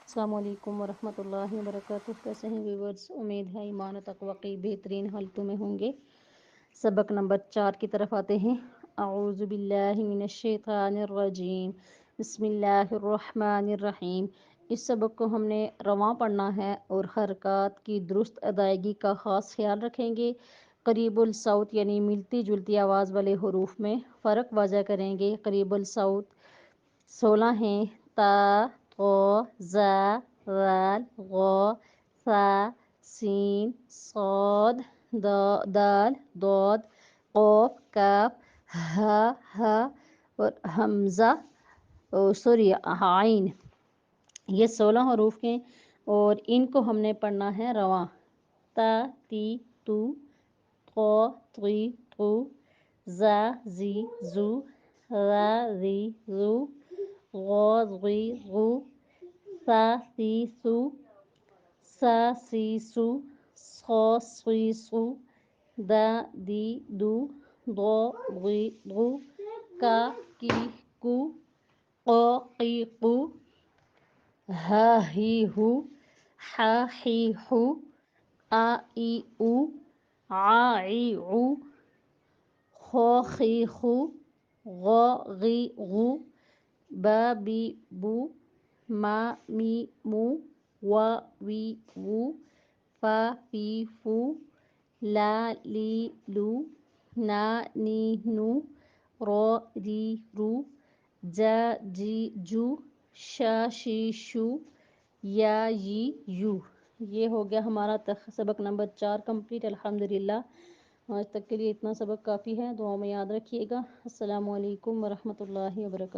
السلام علیکم ورحمۃ اللہ وبرکاتہ۔ کیسے ہیں ویورز؟ امید ہے ایمان و تقوی کی بہترین حالتوں میں ہوں گے۔ سبق نمبر 4 کی طرف آتے ہیں۔ اعوذ باللہ من الشیطان الرجیم، بسم اللہ الرحمن الرحیم۔ اس سبق کو ہم نے رواں پڑھنا ہے اور حرکات کی درست ادائیگی کا خاص خیال رکھیں گے۔ قریب الصوت یعنی ملتی جلتی آواز والے حروف میں فرق واضح کریں گے۔ قریب الصوت 16 ہیں: تا، قو، زا، ذال، غو، ثا، سین، صاد، دال، ضاد، قاف، کاف، ہا، اور حمزہ عین۔ یہ 16 حروف ہیں اور ان کو ہم نے پڑھنا ہے رواں۔ تا، تی، تو، قو، طی، قو، زا، زی، زو، را، ری، رو، غو، غی، غو، ثا، ثی، ثو، سا، سی، سو، صا، صی، صو، دا، دی، دو، ضا، ضی، ضو، کا، کی، کو، قا، قی، قو، ہا، ہی، ہو، حا، حی، حو، آ، ای، او، عا، عی، عو، خو، خی، خو، غو، غی، غو، با، بی، بو، ما، می، مو، وا، وی، وو، فا، فی، فو، لا، لی، لو، نا، نی، نو، رو، ری، رو، جا، جی، جو، شا، شی، شو، یا، ی، یو۔ یہ ہو گیا ہمارا سبق نمبر 4 کمپلیٹ الحمدللہ۔ آج تک کے لیے اتنا سبق کافی ہے، دعاؤں میں یاد رکھیے گا۔ السلام علیکم ورحمۃ اللہ وبرکاتہ۔